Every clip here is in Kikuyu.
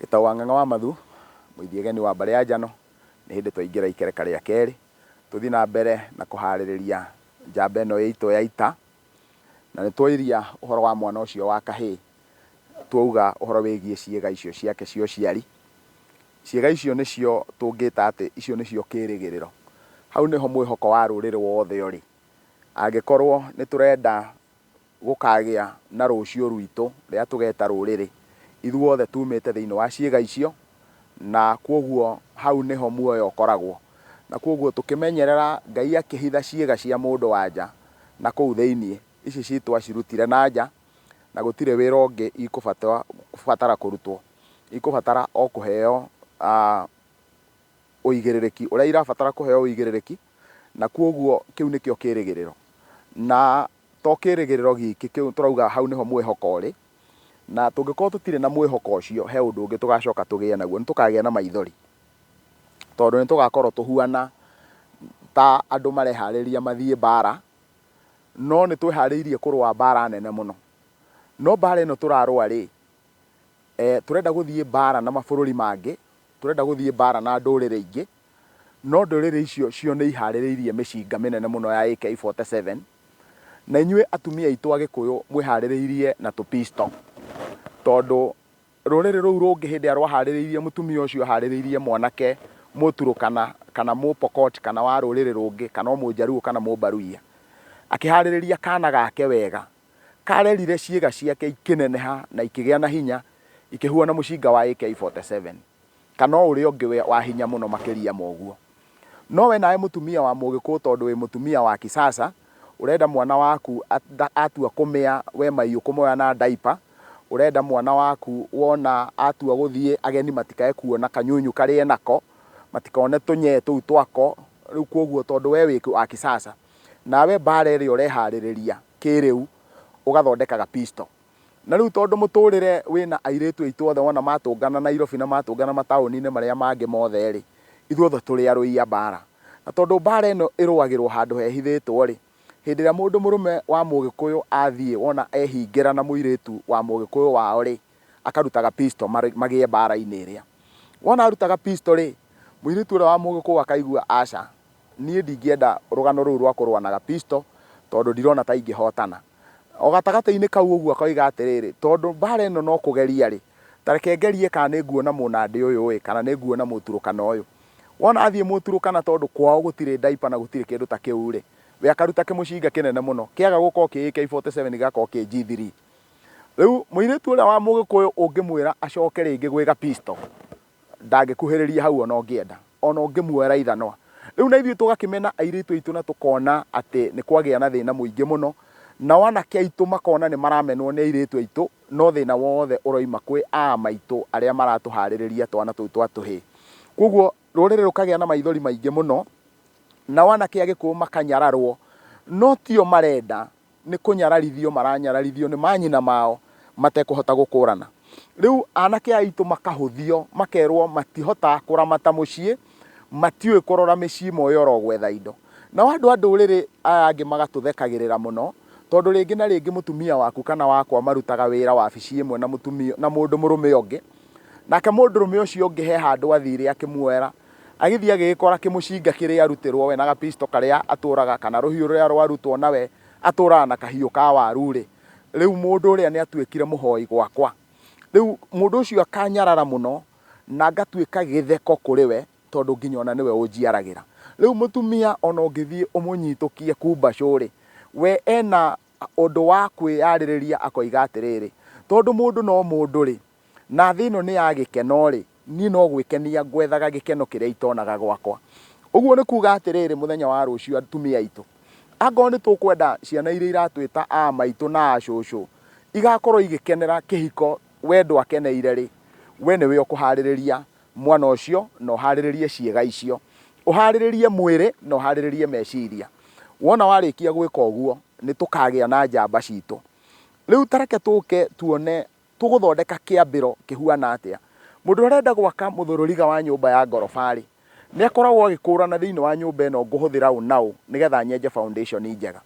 Gitau wa Ng'ang'a wa Mathu, Mũithiegeni wa Mbare ya Njano, nĩ hĩndĩ twaingĩra ikereka rĩa kerĩ, tũthiĩ na mbere na kũharĩrĩria njamba ĩno itũ ya ita, na nĩ twoiria ũhoro wa mwana ũcio wa kahĩĩ, twauga ũhoro wĩgiĩ ciĩga icio ciake cia ũciari. Ciĩga icio nĩcio tũngĩta atĩ icio nĩcio kĩĩrĩgĩrĩro. Hau nĩho mwĩhoko wa rũrĩrĩ wothe ũrĩ. Angĩkorwo nĩ tũrenda gũkagĩa na rũciũ rwitũ rĩrĩa tũgeta rũrĩrĩ, ithuothe tumĩte thĩinĩ wa ciĩga icio, na kwoguo hau nĩho muoyo ũkoragwo. Na kwoguo tũkĩmenyerera Ngai akĩhitha ciĩga cia mũndũ wa nja na kũu thĩinĩ, ici citũ acirutire na nja, na gũtirĩ wĩra ũngĩ ikũbatara kũrutwo. Ikũbatara o kũheo ũigĩrĩrĩki ũrĩa irabatara kũheo ũigĩrĩrĩki, na kwoguo kĩu nĩkĩo kĩĩrĩgĩrĩro. Na to kĩĩrĩgĩrĩro giki kĩu tũrauga hau nĩho mwĩhoko ũrĩ, na tũngĩkorwo tũtirĩ na mwĩhoko ũcio, he ũndũ ũngĩ tũgacoka tũgĩe naguo, nĩ tũkagĩa na maithori. Tondũ nĩ tũgakorwo tũhuana ta andũ mareharĩria mathiĩ mbara, no nĩ twĩharĩirie kũrũa mbara nene mũno. No mbara ĩno tũrarũa rĩ, tũrenda gũthiĩ mbara na mabũrũri mangĩ, tũrenda gũthiĩ mbara na ndũrĩrĩ ingĩ, no ndũrĩrĩ icio nĩ iharĩrĩirie mĩcinga mĩnene mũno ya AK47, na inyuĩ atumia aitũ Agĩkũyũ mwĩharĩrĩirie na tũpisto. Tondũ rũrĩrĩ rũu rũngĩ hĩndĩ ĩrĩa rwaharĩrĩirie mũtumia ũcio aharĩrĩirie mwanake Mũturũkana kana Mũpokot kana wa rũrĩrĩ rũngĩ kana Mũjaruo kana Mũbaruia, akĩharĩrĩria kana gake wega, karerire ciĩga ciake ikĩneneha na ikĩgĩa na hinya, ikĩhuana mũcinga wa AK47, kana ũrĩa ũngĩ wa hinya mũno makĩria moguo. No we nawe mũtumia wa Mũgĩkũyũ, tondũ wĩ mũtumia wa kisasa, ũrenda mwana waku atua kũmĩa we maiũ kũmoya na diaper, ũrenda mwana waku wona atua gũthiĩ ageni matikae kuona kanyunyu karĩa nako, matikone tũnyee tũu twako. Rĩu kwoguo tondũ we wĩ wa kisasa, nawe mbara ĩrĩa ũreharĩrĩria kĩrĩu ũgathondeka gapisto. Na rĩu tondũ mũtũrĩre wĩna airĩtu aitũ othe wona matũngana Nairobi na matũngana mataũni-inĩ marĩa mangĩ mothe rĩ, ithuothe tũrĩ arũi a mbara. Na tondũ mbara ĩno ĩrũagĩrwo handũ hehithĩtwo rĩ, hĩndĩ ĩrĩa mũndũ mũrũme wa Mũgĩkũyũ athiĩ wona ehingĩra na mũirĩtu wa Mũgĩkũyũ wao rĩ, akaruta gapisto magĩe mbara-inĩ ĩrĩa. Wona aruta gapisto rĩ, mũirĩtu ũrĩa wa Mũgĩkũyũ akaigua aca, niĩ ndingĩenda rũgano rũu rwa kũrũa na gapisto, tondũ ndirona ta ingĩhotana. O gatagatĩ-inĩ kau ũguo akoiga atĩrĩrĩ, tondũ mbara ĩno no kũgeria rĩ, ta reke ngerie kana nĩ nguona Mũnandĩ ũyũ ĩ, kana nĩ nguona Mũturũkana ũyũ. Wona athiĩ Mũturũkana tondũ kwao gũtirĩ diaper na gũtirĩ kĩndũ ta kĩu rĩ, we akaruta kĩmũcinga kĩnene mũno, kĩaga gũkorwo kĩ AK47 gĩgakorwo kĩ G3. Rĩu mũirĩtu ũrĩa wa Mũgĩkũyũ ũngĩmwĩra acoke rĩngĩ gwĩ gapisto, ndangĩkuhĩrĩria hau ona ũngĩenda, ona ũngĩmuoera ithanwa. Rĩu na ithuĩ tũgakĩmena airĩtu aitũ na tũkona atĩ nĩ kwagĩa na thĩna mũingĩ mũno, na anake aitũ makona nĩ maramenwo nĩ airĩtu aitũ, no thĩna wothe ũroima kwĩ aa maitũ arĩa maratũharĩrĩria twana tũu twa tũhĩĩ. Kwoguo rũrĩrĩ rũkagĩa na maithori maingĩ mũno, na anake Agĩkũyũ makanyararwo, no tio marenda, nĩ kũnyararithio maranyararithio nĩ manyina mao matekũhota gũkũrana. Rĩu anake aitũ makahũthio, makerwo matihotaga kũramata mũciĩ, matiũĩ kũrora mĩciĩ moyo oro gwetha indo. Na andũ a ndũrĩrĩ aya angĩ magatũthekagĩrĩra mũno, tondũ rĩngĩ na rĩngĩ mũtumia waku kana wakwa marutaga wĩra wabici ĩmwe na mũndũ mũrũme ũngĩ, nake mũndũrũme ũcio ũngĩ he handũ athire akĩmuoera, agĩthiĩ agĩkora kĩmũcinga kĩrĩa arutĩrwo we na gapisto karĩa atũraga, kana rũhiũ rũrĩa rwarutwo nawe atũraga na kahiũ ka waru rĩ, rĩu mũndũ ũrĩa nĩ atuĩkire mũhoi gwakwa. Rĩu mũndũ ũcio akanyarara mũno na agatuĩka gĩtheko kũrĩ we, tondũ nginya ona nĩwe ũnjiaragĩra. Rĩu mũtumia ona ũngĩthiĩ ũmũnyitũkie kumbacũ rĩ, we ena ũndũ wa kwĩyarĩrĩria akoiga atĩrĩrĩ, tondũ mũndũ no mũndũ rĩ, na thĩ ĩno nĩ ya gĩkeno rĩ, niĩ no gwĩkenia gwethaga gĩkeno kĩrĩa itonaga gwakwa. Ũguo nĩ kuuga atĩrĩrĩ, mũthenya wa rũciũ atumia aitũ, angorwo nĩ tũkwenda ciana iria iratwĩta aa maitũ na aa cũcũ igakorwo igĩkenera kĩhiko wendo akeneire rĩ, we nĩwe ũkũharĩrĩria mwana ũcio na ũharĩrĩrie ciĩga icio, ũharĩrĩrie mwĩrĩ na ũharĩrĩrie meciria. Wona warĩkia gwĩka ũguo, nĩ tũkagĩa na njamba citũ. Rĩu ta reke tũke tuone tũgũthondeka kĩambĩro kĩhuana atĩa. Mũndũ ũrenda gwaka mũthũrũriga wa nyũmba ya ngoroba rĩ, nĩ akoragwo agĩkũrana thĩinĩ wa nyũmba ĩno ngũhũthĩra ũũ na ũũ nĩgetha nyenje foundation njega,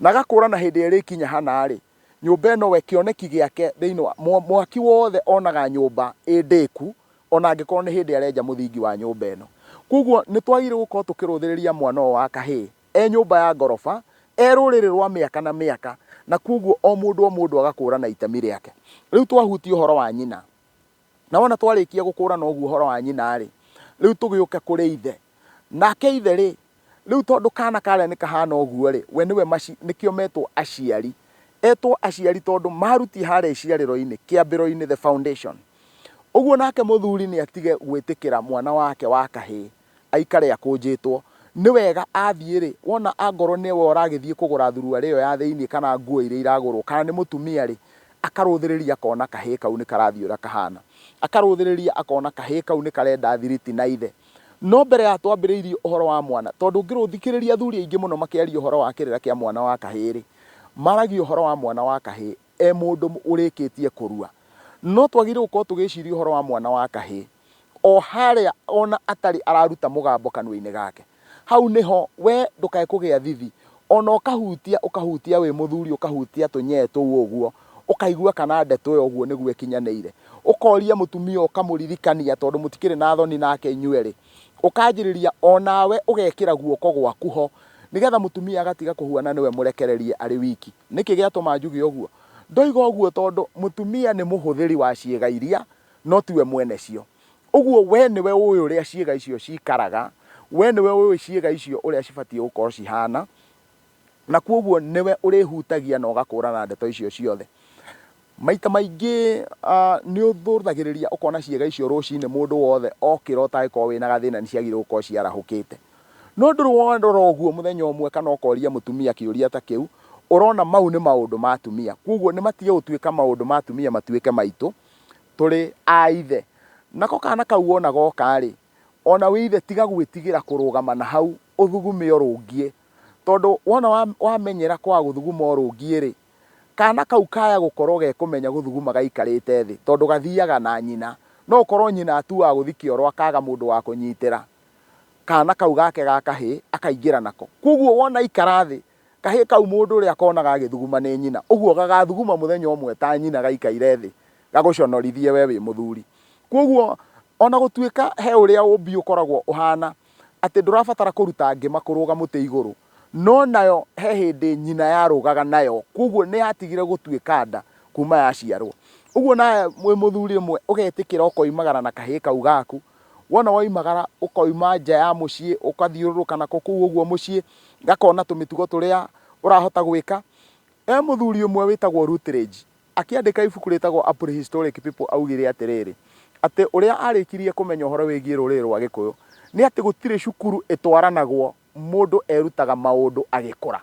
na agakũrana hĩndĩ ĩrĩa ĩkinya hana rĩ, nyũmba ĩno we kĩoneki gĩake thĩinĩ wa mwaki wothe onaga nyũmba ĩ ndĩku ona angĩkorwo nĩ hĩndĩ arenja mũthingi wa nyũmba ĩno. Koguo nĩ twagĩrĩire gũkorwo tũkĩrũthĩrĩria mwana ũyũ wa kahĩĩ nyũmba ya ngoroba, rũrĩrĩ rwa mĩaka na mĩaka, na koguo o mũndũ agakũrana itemi rĩake. Rĩu twahutia ũhoro wa nyina, na wona twarĩkia gũkũrana ũguo ũhoro wa nyina rĩ, rĩu tũgĩũke kũrĩ ithe. Nake ithe rĩ, rĩu tondũ kana karĩa nĩ kahana ũguo rĩ, we nĩwe nĩkĩo metwo aciari. Etwo aciari tondũ maruti harĩa iciarĩro-inĩ, kĩambĩro-inĩ, the foundation. Ũguo nake mũthuri nĩ atige gwĩtĩkĩra mwana wake wa kahĩĩ aikare akũnjĩtwo. Nĩ wega athiĩ rĩ, wona angorwo nĩwe ũragĩthiĩ kũgũra thuruarĩ ĩyo ya thĩinĩ kana nguo iria iragũrwo, kana nĩ mũtumia rĩ, akarũthĩrĩria akona kahĩĩ kau nĩ karathiĩ ũrĩa kahana. Akarũthĩrĩria akona kahĩĩ kau nĩ karenda thiriti na ithe. No mbere ya twambĩrĩirie ũhoro wa mwana, tondũ ngĩrũthikĩrĩria athuri aingĩ mũno makĩaria ũhoro wa kĩrĩra kĩa mwana wa kahĩĩ rĩ, maragia ũhoro wa mwana wa kahĩĩ mũndũ ũrĩkĩtie kũrua. No twagĩrĩirwo gũkorwo tũgĩciria ũhoro wa mwana wa kahĩĩ o harĩa ona atarĩ araruta mũgambo kanua-inĩ gake. Hau nĩho we ndũkae kũgĩa thithi, ona ũkahutia wĩ mũthuri, ũkahutia tũnyee tũu ũguo, ũkaigua kana ndeto ĩyo ũguo nĩguo ĩkinyanĩire. Ũkoria mũtumia ũkamũririkania tondũ mũtikĩrĩ na thoni nake inyuerĩ. Ũkanjĩrĩria onawe ũgekĩra guoko gwaku ho, nĩgetha mũtumia agatiga kũhuana nĩwe mũrekererie arĩ wiki. Nĩkĩ gĩatũma njuge ũguo? Ndoiga ũguo tondũ mũtumia nĩ mũhũthĩri wa ciĩga iria, no tiwe mwene cio. Ũguo we nĩwe ũĩ ũrĩa ciĩga icio cikaraga, we nĩwe ũĩ ciĩga icio ũrĩa cibatiĩ gũkorwo cihana, na koguo nĩwe ũrĩhutagia na ũgakũrana ndeto icio ciothe. Maita maingĩ nĩ ũthũthagĩrĩria ũkona ciĩga icio rũcinĩ mũndũ wothe okĩra ũtangĩkorwo wĩna gathĩna nĩ ciagĩrĩirwo gũkorwo ciarahũkĩte. No ndũrĩ wondora ũguo mũthenya ũmwe kana ũkoria mũtumia kĩũria ta kĩu, ũrona mau nĩ maũndũ ma atumia. Koguo nĩ matige gũtuĩka maũndũ ma atumia matuĩke maitũ, tũrĩ a ithe. Nako kana kau wona goka rĩ, ona wĩ ithe tiga gwĩtigĩra kũrũgama na hau ũthugume ũrũngiĩ. Tondũ wona wamenyera kwa gũthuguma ũrũngiĩ rĩ, kana kau kaya gũkorwo gekũmenya gũthuguma gaikarĩte thĩ, tondũ gathiaga na nyina. No ũkorwo nyina atuaga gũthi kĩoro akaga mũndũ wa kũnyitĩra, kana kau gake ga kahĩĩ akaingĩra nako. Koguo wona ikara thĩ, kahĩĩ kau mũndũ ũrĩa akonaga gagĩthuguma nĩ nyina, ũguo gagathuguma mũthenya ũmwe ta nyina gaikaire thĩ gagũconorithie we wĩ mũthuri. Koguo ona gũtuĩka he ũrĩa ũmbi ũkoragwo ũhana atĩ ndũrabatara kũruta ngĩma kũrũga mũtĩ igũrũ, no nayo he hĩndĩ nyina yarũgaga nayo, koguo nĩ yatigire gũtuĩka nda kuma yaciarwo. Ũguo nawe wĩ mũthuri ũmwe ũgetĩkĩra ũkoimagara na kahĩĩ kau gaku, wona woimagara ũkoima nja ya mũciĩ ũkathiũrũrũka nako kũu ũguo mũciĩ, gakona tũmĩtugo tũrĩa ũrahota gwĩka. Mũthuri ũmwe wĩtagwo Rutledge akĩandĩka ibuku rĩtagwo A Prehistoric People augire atĩrĩrĩ, atĩ ũrĩa arĩkirie kũmenya ũhoro wĩgiĩ rũrĩrĩ rwa Gĩkũyũ nĩ atĩ gũtirĩ cukuru ĩtwaranagwo mũndũ erutaga maũndũ agĩkũra.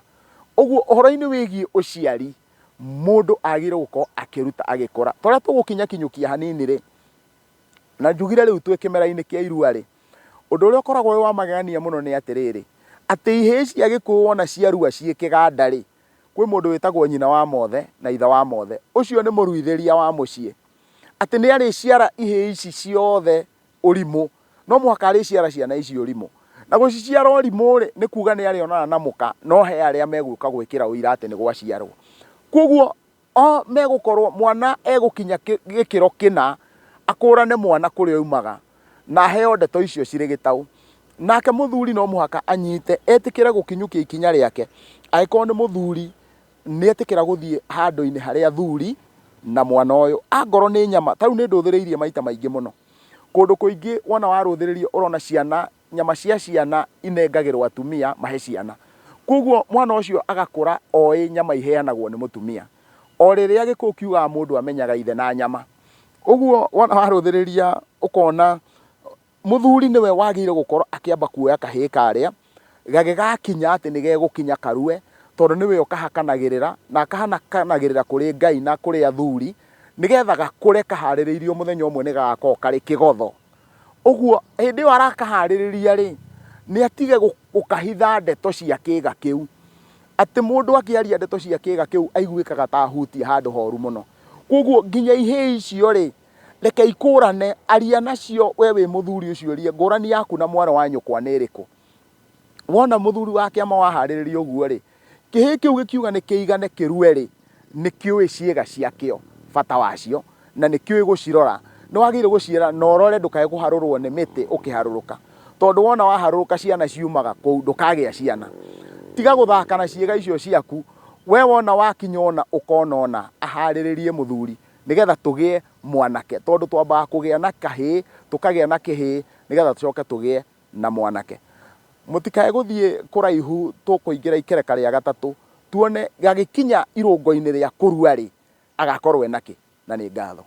Ũguo ũhoro-inĩ wĩgiĩ ũciari mũndũ agĩrĩirwo gũkorwo akĩruta agĩkũra. Tũrĩa tũgũkinyakinyũkia hanini rĩ, na njugire rĩu twĩ kĩmera-inĩ kĩa irua rĩ, ũndũ ũrĩa ũkoragwo wĩ wa magegania mũno nĩ atĩrĩrĩ, atĩ ihĩĩ cia Gĩkũyũ wona ciarua ciĩ kĩganda rĩ, kwĩ mũndũ wĩtagwo nyina wa mothe na ithe wa mothe, ũcio nĩ mũruithĩria wa mũciĩ. Atĩ nĩ arĩciara ihĩĩ ici ciothe ũrimũ, no mũhaka arĩciara ciana ici ũrimũ. Na gũciciara ũrimũ rĩ, nĩ kuga nĩ arĩonana na mũka, no he arĩa megũka gwĩkĩra ũira atĩ nĩ gwaciarwo. Koguo megũkorwo mwana egũkinya gĩkĩro kĩna akũrane mwana kũrĩa aumaga na aheo ndeto icio cirĩ gĩtaũ. Nake mũthuri no mũhaka anyite etĩkĩre gũkinyũkia ikinya rĩake. Angĩkorwo nĩ mũthuri nĩ etĩkĩra gũthiĩ handũ-inĩ harĩa athuri na mwana ũyũ, angorwo nĩ nyama, ta rĩu nĩ ndũthĩrĩirie maita maingĩ mũno. Kũndũ kũingĩ wona warũthĩrĩrio ũrona ciana, nyama cia ciana inengagĩrwo atumia mahe ciana. Koguo mwana ũcio agakũra oĩ nyama iheanagwo nĩ mũtumia. O rĩrĩa Gĩkũyũ kiugaga mũndũ amenyaga ithe na nyama. Ũguo wona warũthĩrĩria ũkona mũthuri nĩwe wagĩrĩire gũkorwo akĩamba kuoya kahĩĩ karĩa gagĩgakinya atĩ nĩ gegũkinya karue, tondũ nĩwe ũkahakanagĩrĩra na akahakanagĩrĩra kũrĩ Ngai na kũrĩ athuri, nĩgetha gakũre kaharĩrĩirio mũthenya ũmwe nĩ gagakorwo karĩ kĩgotho. Ũguo hĩndĩ ĩyo arakaharĩrĩria rĩ, nĩ atige gũkahitha ndeto cia kĩĩga kĩu. Atĩ mũndũ akĩaria ndeto cia kĩĩga kĩu aiguĩkaga ta ahutia handũ horu mũno. Koguo nginya ihĩĩ icio rĩ, reke ikũrane, aria nacio we wĩ mũthuri ũcio ũrie ngũrani yaku na mwana wa nyũkwa nĩ ĩrĩkũ. Wona mũthuri wa kĩama waharĩrĩria ũguo rĩ, kĩhĩĩ kĩu gĩkiuga nĩ kĩigane kĩrue rĩ, nĩ kĩũĩ ciĩga ciakĩo bata wacio, na nĩ kĩũĩ gũcirora, nĩ wagĩrĩire gũciara na ũrore ndũkae kũharũrwo nĩ mĩtĩ ũkĩharũrũka, tondũ wona waharũrũka ciana ciumaga kũu ndũkagĩa ciana. Tiga gũthaka na ciĩga icio ciaku, we wona wakinya ona ũkona ona aharĩrĩrie mũthuri nĩgetha tũgĩe mwanake, tondũ twambaga kũgĩa na kahĩĩ tũkagĩa na kĩhĩĩ nĩgetha tũcoke tũgĩe na mwanake. Mũtikae gũthiĩ kũraihu, tũkũingĩra ikereka rĩa gatatũ tuone gagĩkinya irũngo-inĩ rĩa kũrua rĩ agakorwo enakĩ, na nĩ ngatho.